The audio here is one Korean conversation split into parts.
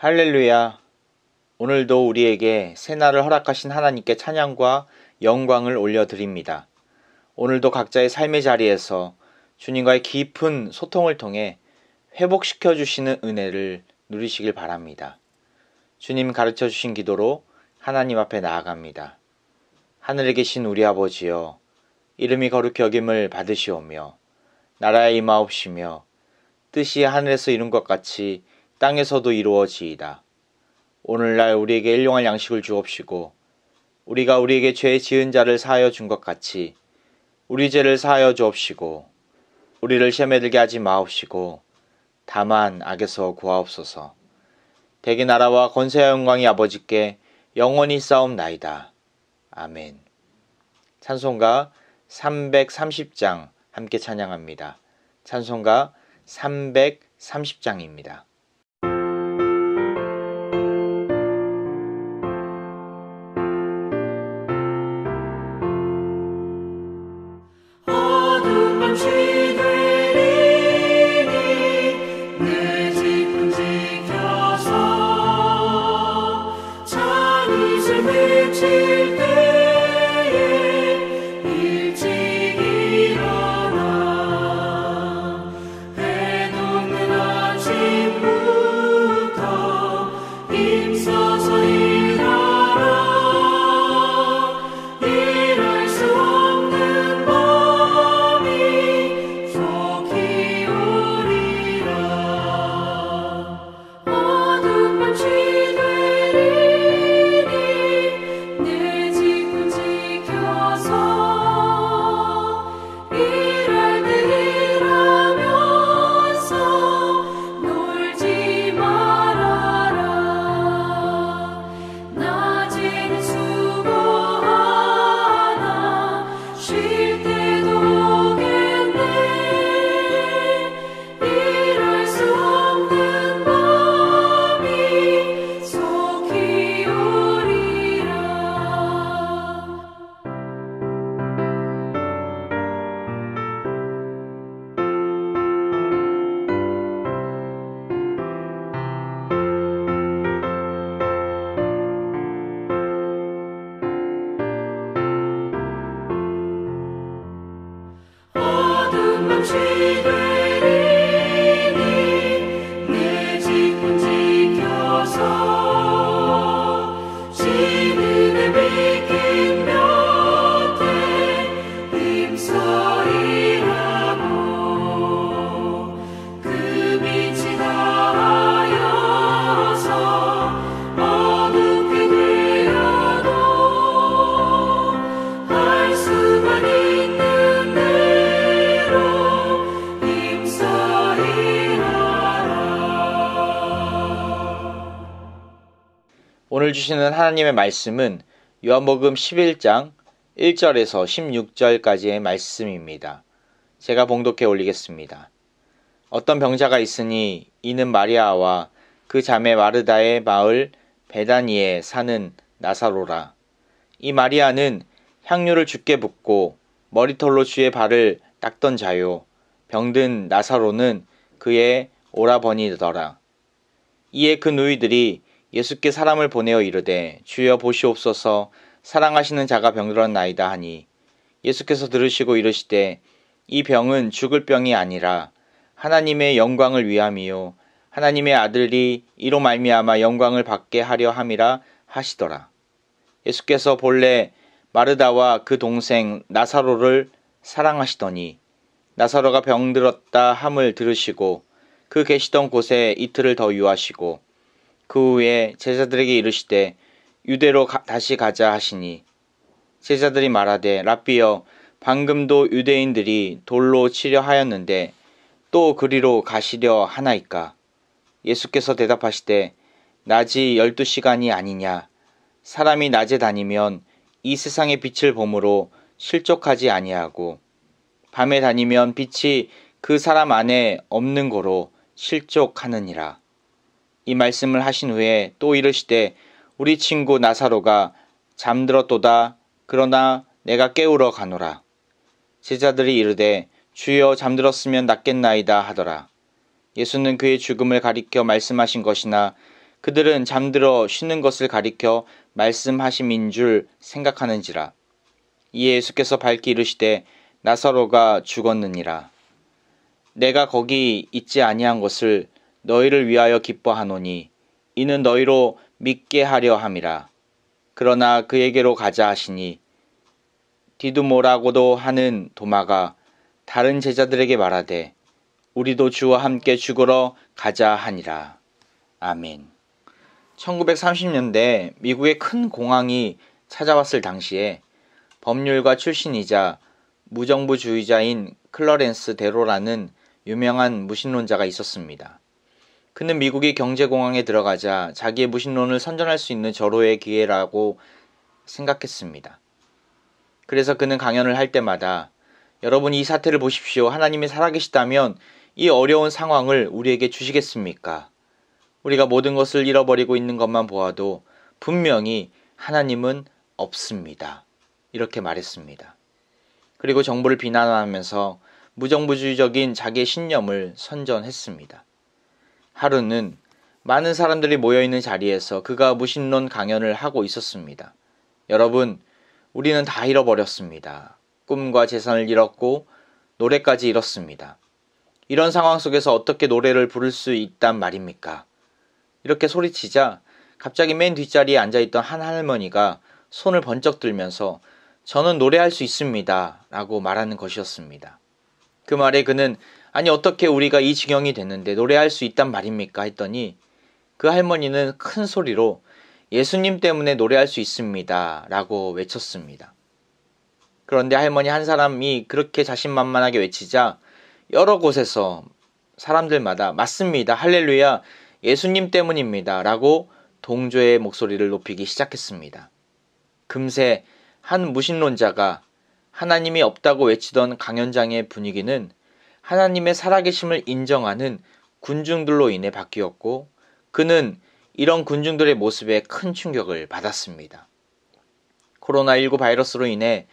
할렐루야. 오늘도 우리에게 새날을 허락하신 하나님께 찬양과 영광을 올려드립니다. 오늘도 각자의 삶의 자리에서 주님과의 깊은 소통을 통해 회복시켜 주시는 은혜를 누리시길 바랍니다. 주님 가르쳐 주신 기도로 하나님 앞에 나아갑니다. 하늘에 계신 우리 아버지여, 이름이 거룩히 여김을 받으시오며 나라에 임하옵시며 뜻이 하늘에서 이룬 것 같이 땅에서도 이루어지이다. 오늘날 우리에게 일용할 양식을 주옵시고 우리가 우리에게 죄 지은 자를 사하여 준 것 같이 우리 죄를 사하여 주옵시고 우리를 시험에 들게 하지 마옵시고 다만 악에서 구하옵소서. 대개 나라와 권세와 영광이 아버지께 영원히 싸움나이다. 아멘. 찬송가 330장 함께 찬양합니다. 찬송가 330장입니다. 오늘 주시는 하나님의 말씀은 요한복음 11장 1절에서 16절까지의 말씀입니다. 제가 봉독해 올리겠습니다. 어떤 병자가 있으니 이는 마리아와 그 자매 마르다의 마을 베다니에 사는 나사로라. 이 마리아는 향유를 주께 붓고 머리털로 주의 발을 닦던 자요. 병든 나사로는 그의 오라버니더라. 이에 그 누이들이 예수께 사람을 보내어 이르되 주여 보시옵소서, 사랑하시는 자가 병들었나이다 하니 예수께서 들으시고 이르시되 이 병은 죽을 병이 아니라 하나님의 영광을 위함이요 하나님의 아들이 이로 말미암아 영광을 받게 하려 함이라 하시더라. 예수께서 본래 마르다와 그 동생 나사로를 사랑하시더니 나사로가 병들었다 함을 들으시고 그 계시던 곳에 이틀을 더 유하시고 그 후에 제자들에게 이르시되 유대로 다시 가자 하시니 제자들이 말하되 랍비여, 방금도 유대인들이 돌로 치려 하였는데 또 그리로 가시려 하나이까? 예수께서 대답하시되 낮이 12시간이 아니냐? 사람이 낮에 다니면 이 세상의 빛을 보므로 실족하지 아니하고 밤에 다니면 빛이 그 사람 안에 없는 고로 실족하느니라. 이 말씀을 하신 후에 또 이르시되 우리 친구 나사로가 잠들었도다. 그러나 내가 깨우러 가노라. 제자들이 이르되 주여, 잠들었으면 낫겠나이다 하더라. 예수는 그의 죽음을 가리켜 말씀하신 것이나 그들은 잠들어 쉬는 것을 가리켜 말씀하심인 줄 생각하는지라. 이에 예수께서 밝히 이르시되 나사로가 죽었느니라. 내가 거기 있지 아니한 것을 너희를 위하여 기뻐하노니 이는 너희로 믿게 하려 함이라. 그러나 그에게로 가자 하시니 디두모라고도 하는 도마가 다른 제자들에게 말하되 우리도 주와 함께 죽으러 가자 하니라. 아멘. 1930년대 미국의 큰 공황이 찾아왔을 당시에 법률가 출신이자 무정부주의자인 클러렌스 데로라는 유명한 무신론자가 있었습니다. 그는 미국이 경제공황에 들어가자 자기의 무신론을 선전할 수 있는 절호의 기회라고 생각했습니다. 그래서 그는 강연을 할 때마다 여러분 이 사태를 보십시오. 하나님이 살아계시다면 이 어려운 상황을 우리에게 주시겠습니까? 우리가 모든 것을 잃어버리고 있는 것만 보아도 분명히 하나님은 없습니다. 이렇게 말했습니다. 그리고 정부를 비난하면서 무정부주의적인 자기의 신념을 선전했습니다. 하루는 많은 사람들이 모여있는 자리에서 그가 무신론 강연을 하고 있었습니다. 여러분, 우리는 다 잃어버렸습니다. 꿈과 재산을 잃었고 노래까지 잃었습니다. 이런 상황 속에서 어떻게 노래를 부를 수 있단 말입니까? 이렇게 소리치자 갑자기 맨 뒷자리에 앉아있던 한 할머니가 손을 번쩍 들면서 저는 노래할 수 있습니다. 라고 말하는 것이었습니다. 그 말에 그는 아니 어떻게 우리가 이 지경이 됐는데 노래할 수 있단 말입니까? 했더니 그 할머니는 큰 소리로 예수님 때문에 노래할 수 있습니다. 라고 외쳤습니다. 그런데 할머니 한 사람이 그렇게 자신만만하게 외치자 여러 곳에서 사람들마다 맞습니다. 할렐루야 예수님 때문입니다. 라고 동조의 목소리를 높이기 시작했습니다. 금세 한 무신론자가 하나님이 없다고 외치던 강연장의 분위기는 하나님의 살아계심을 인정하는 군중들로 인해 바뀌었고 그는 이런 군중들의 모습에 큰 충격을 받았습니다. 코로나19 바이러스로 인해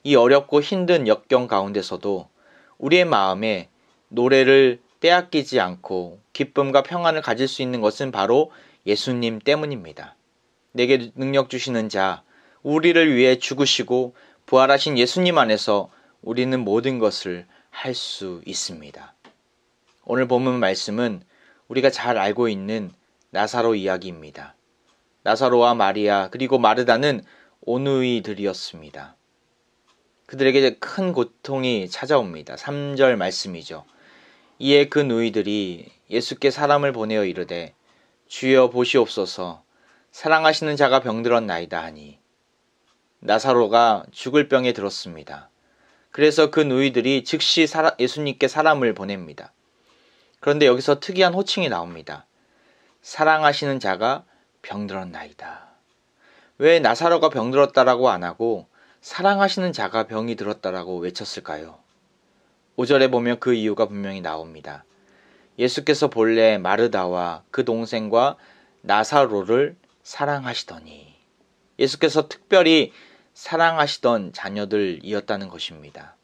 이 어렵고 힘든 역경 가운데서도 우리의 마음에 노래를 빼앗기지 않고 기쁨과 평안을 가질 수 있는 것은 바로 예수님 때문입니다. 내게 능력 주시는 자, 우리를 위해 죽으시고 부활하신 예수님 안에서 우리는 모든 것을 할 수 있습니다. 오늘 본문 말씀은 우리가 잘 알고 있는 나사로 이야기입니다. 나사로와 마리아 그리고 마르다는 오누이들이었습니다. 그들에게 큰 고통이 찾아옵니다. 3절 말씀이죠. 이에 그 누이들이 예수께 사람을 보내어 이르되 주여 보시옵소서 사랑하시는 자가 병들었나이다 하니 나사로가 죽을 병에 들었습니다. 그래서 그 누이들이 즉시 예수님께 사람을 보냅니다. 그런데 여기서 특이한 호칭이 나옵니다. 사랑하시는 자가 병들었나이다. 왜 나사로가 병들었다라고 안 하고 사랑하시는 자가 병이 들었다라고 외쳤을까요? 5절에 보면 그 이유가 분명히 나옵니다. 예수께서 본래 마르다와 그 동생과 나사로를 사랑하시더니 예수께서 특별히 사랑하시던 자녀들이었다는 것입니다.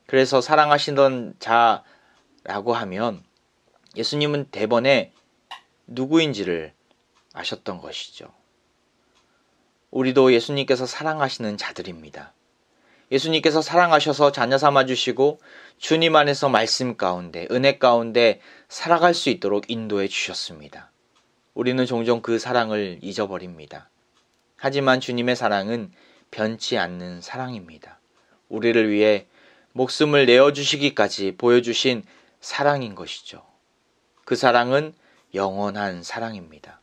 그래서 사랑하시던 자라고 하면 예수님은 대번에 누구인지를 아셨던 것이죠. 우리도 예수님께서 사랑하시는 자들입니다. 예수님께서 사랑하셔서 자녀 삼아주시고 주님 안에서 말씀 가운데 은혜 가운데 살아갈 수 있도록 인도해 주셨습니다. 우리는 종종 그 사랑을 잊어버립니다. 하지만 주님의 사랑은 변치 않는 사랑입니다. 우리를 위해 목숨을 내어주시기까지 보여주신 사랑인 것이죠. 그 사랑은 영원한 사랑입니다.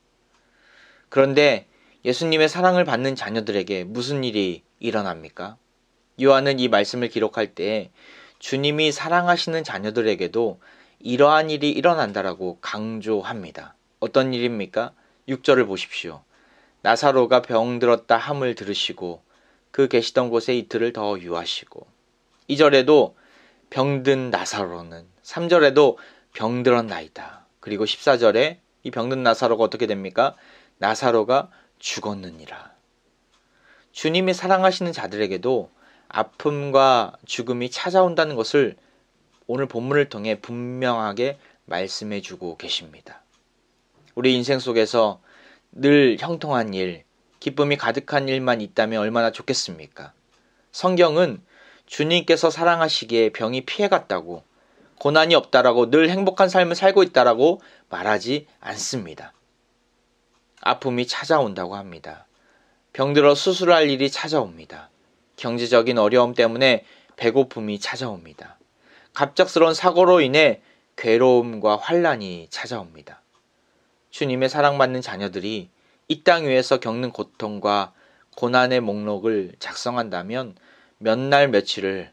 그런데 예수님의 사랑을 받는 자녀들에게 무슨 일이 일어납니까? 요한은 이 말씀을 기록할 때 주님이 사랑하시는 자녀들에게도 이러한 일이 일어난다라고 강조합니다. 어떤 일입니까? 6절을 보십시오. 나사로가 병들었다 함을 들으시고 그 계시던 곳에 이틀을 더 유하시고 2절에도 병든 나사로는 3절에도 병들었나이다. 그리고 14절에 이 병든 나사로가 어떻게 됩니까? 나사로가 죽었느니라. 주님이 사랑하시는 자들에게도 아픔과 죽음이 찾아온다는 것을 오늘 본문을 통해 분명하게 말씀해 주고 계십니다. 우리 인생 속에서 늘 형통한 일, 기쁨이 가득한 일만 있다면 얼마나 좋겠습니까? 성경은 주님께서 사랑하시기에 병이 피해갔다고, 고난이 없다라고, 늘 행복한 삶을 살고 있다라고 말하지 않습니다. 아픔이 찾아온다고 합니다. 병들어 수술할 일이 찾아옵니다. 경제적인 어려움 때문에 배고픔이 찾아옵니다. 갑작스러운 사고로 인해 괴로움과 환란이 찾아옵니다. 주님의 사랑받는 자녀들이 이 땅 위에서 겪는 고통과 고난의 목록을 작성한다면 몇 날 며칠을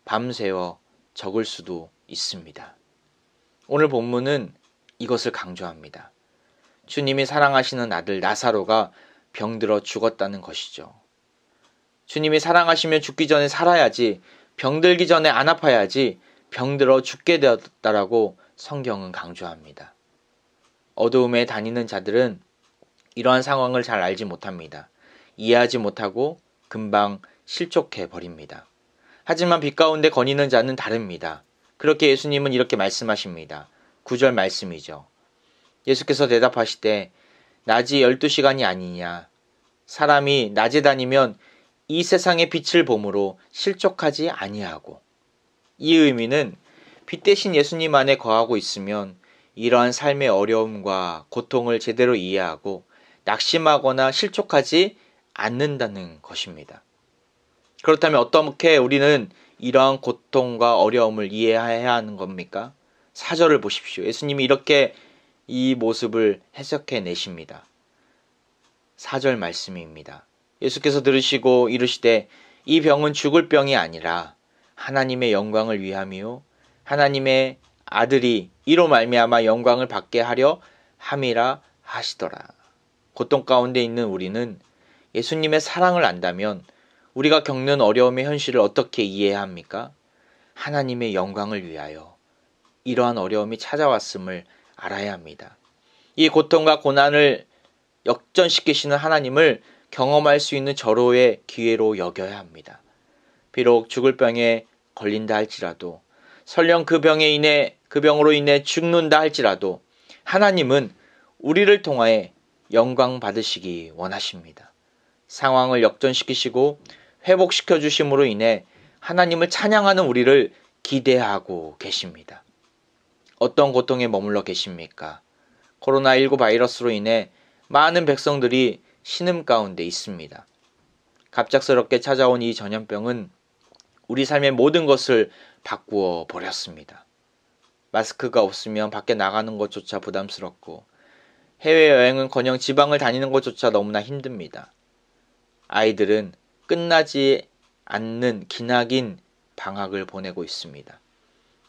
밤새워 적을 수도 있습니다. 오늘 본문은 이것을 강조합니다. 주님이 사랑하시는 아들 나사로가 병들어 죽었다는 것이죠. 주님이 사랑하시면 죽기 전에 살아야지, 병들기 전에 안 아파야지 병들어 죽게 되었다라고 성경은 강조합니다. 어두움에 다니는 자들은 이러한 상황을 잘 알지 못합니다. 이해하지 못하고 금방 실족해 버립니다. 하지만 빛 가운데 거니는 자는 다릅니다. 그렇게 예수님은 이렇게 말씀하십니다. 9절 말씀이죠. 예수께서 대답하시되 낮이 12시간이 아니냐. 사람이 낮에 다니면 이 세상의 빛을 보므로 실족하지 아니하고. 이 의미는 빛 대신 예수님 안에 거하고 있으면 이러한 삶의 어려움과 고통을 제대로 이해하고 낙심하거나 실족하지 않는다는 것입니다. 그렇다면 어떻게 우리는 이러한 고통과 어려움을 이해해야 하는 겁니까? 4절을 보십시오. 예수님이 이렇게 이 모습을 해석해 내십니다. 4절 말씀입니다. 예수께서 들으시고 이르시되 이 병은 죽을 병이 아니라 하나님의 영광을 위함이요 하나님의 아들이 이로 말미암아 영광을 받게 하려 함이라 하시더라. 고통 가운데 있는 우리는 예수님의 사랑을 안다면 우리가 겪는 어려움의 현실을 어떻게 이해해야 합니까? 하나님의 영광을 위하여 이러한 어려움이 찾아왔음을 알아야 합니다. 이 고통과 고난을 역전시키시는 하나님을 경험할 수 있는 절호의 기회로 여겨야 합니다. 비록 죽을 병에 걸린다 할지라도, 설령 그 병으로 인해 죽는다 할지라도 하나님은 우리를 통하여 영광 받으시기 원하십니다. 상황을 역전시키시고 회복시켜 주심으로 인해 하나님을 찬양하는 우리를 기대하고 계십니다. 어떤 고통에 머물러 계십니까? 코로나19 바이러스로 인해 많은 백성들이 신음 가운데 있습니다. 갑작스럽게 찾아온 이 전염병은 우리 삶의 모든 것을 바꾸어 버렸습니다. 마스크가 없으면 밖에 나가는 것조차 부담스럽고 해외여행은커녕 지방을 다니는 것조차 너무나 힘듭니다. 아이들은 끝나지 않는 기나긴 방학을 보내고 있습니다.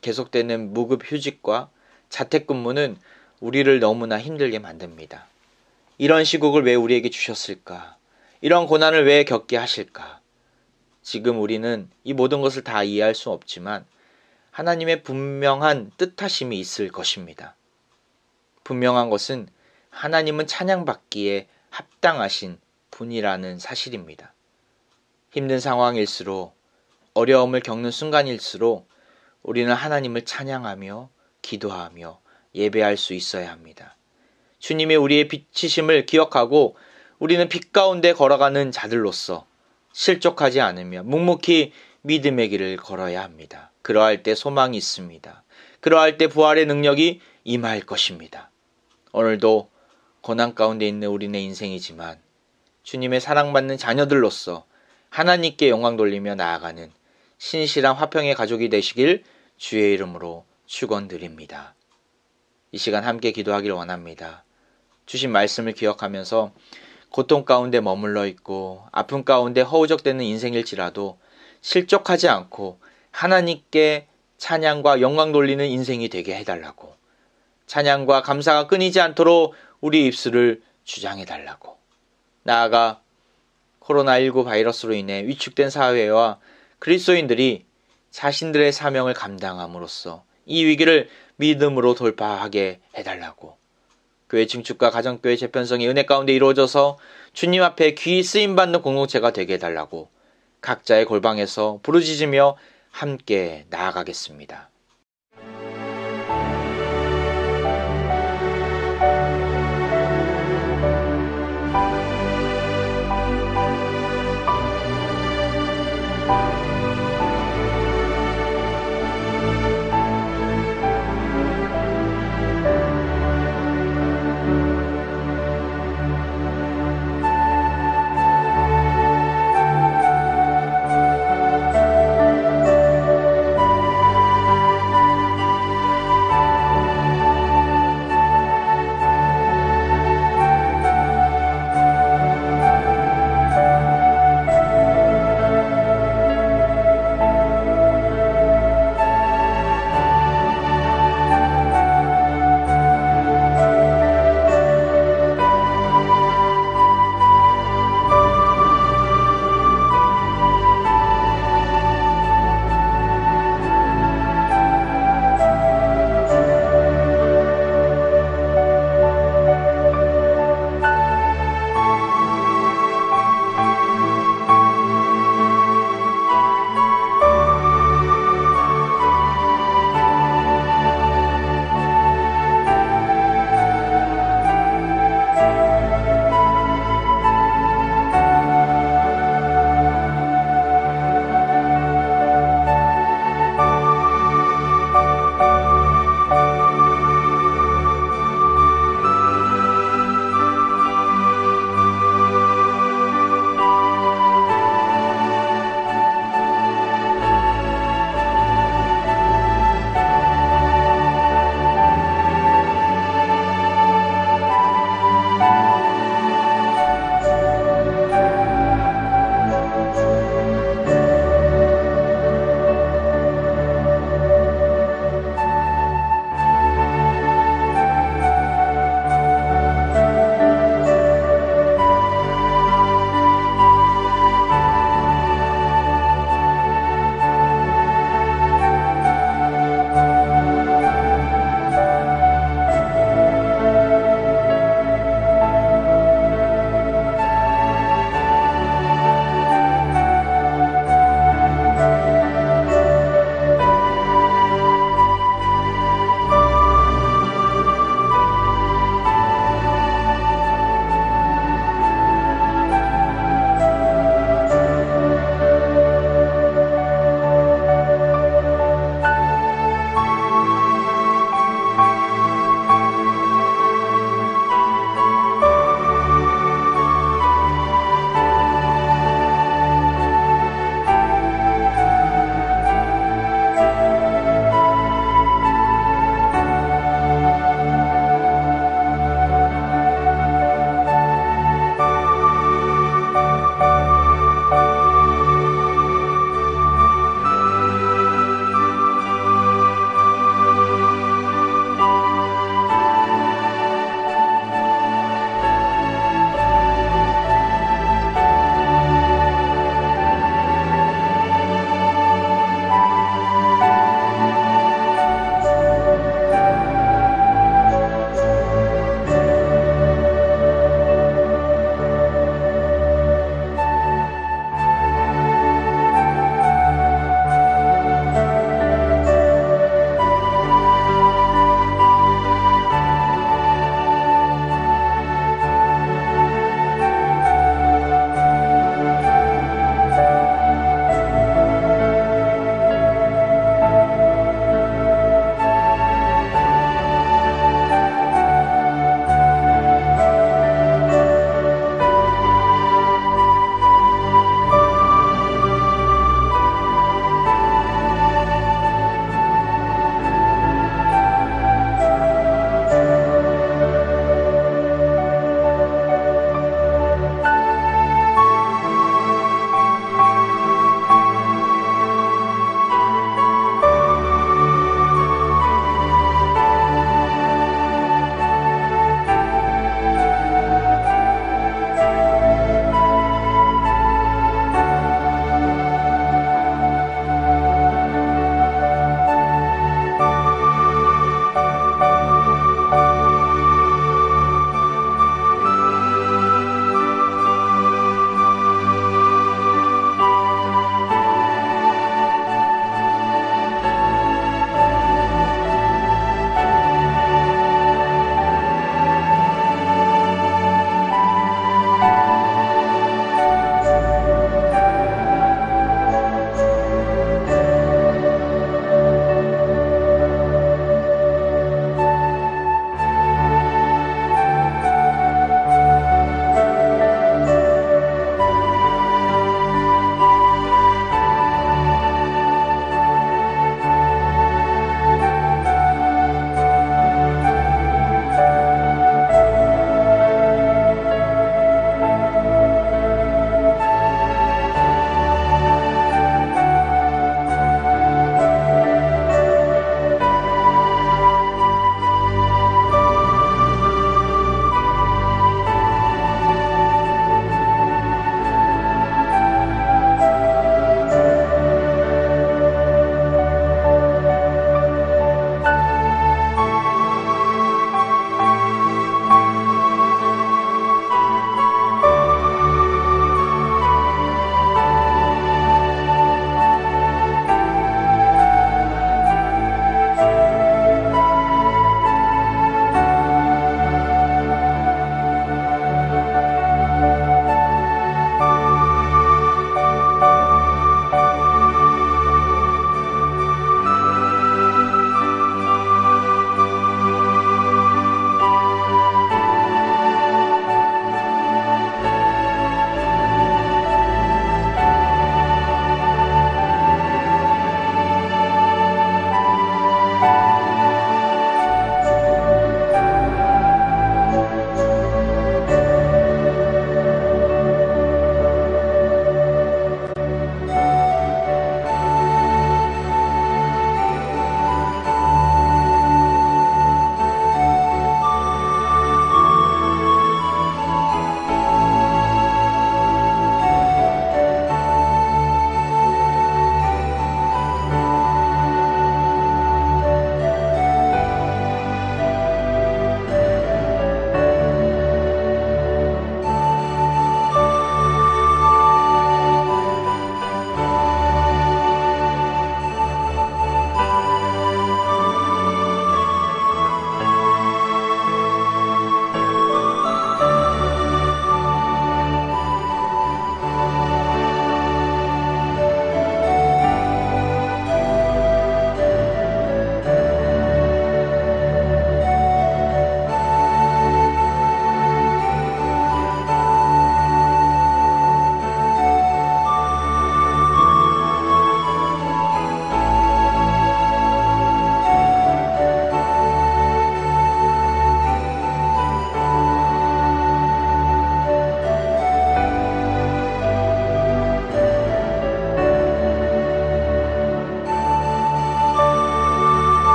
계속되는 무급 휴직과 자택근무는 우리를 너무나 힘들게 만듭니다. 이런 시국을 왜 우리에게 주셨을까? 이런 고난을 왜 겪게 하실까? 지금 우리는 이 모든 것을 다 이해할 수 없지만 하나님의 분명한 뜻하심이 있을 것입니다. 분명한 것은 하나님은 찬양받기에 합당하신 분이라는 사실입니다. 힘든 상황일수록, 어려움을 겪는 순간일수록 우리는 하나님을 찬양하며 기도하며 예배할 수 있어야 합니다. 주님이 우리의 빛이심을 기억하고 우리는 빛 가운데 걸어가는 자들로서 실족하지 않으며 묵묵히 믿음의 길을 걸어야 합니다. 그러할 때 소망이 있습니다. 그러할 때 부활의 능력이 임할 것입니다. 오늘도 고난 가운데 있는 우리네 인생이지만 주님의 사랑받는 자녀들로서 하나님께 영광 돌리며 나아가는 신실한 화평의 가족이 되시길 주의 이름으로 축원드립니다. 이 시간 함께 기도하기를 원합니다. 주신 말씀을 기억하면서 고통 가운데 머물러 있고 아픔 가운데 허우적대는 인생일지라도 실족하지 않고 하나님께 찬양과 영광 돌리는 인생이 되게 해달라고, 찬양과 감사가 끊이지 않도록 우리 입술을 주장해달라고, 나아가 코로나19 바이러스로 인해 위축된 사회와 그리스도인들이 자신들의 사명을 감당함으로써 이 위기를 믿음으로 돌파하게 해달라고, 교회 증축과 가정교회 재편성이 은혜 가운데 이루어져서 주님 앞에 귀히 쓰임받는 공동체가 되게 해달라고 각자의 골방에서 부르짖으며 함께 나아가겠습니다.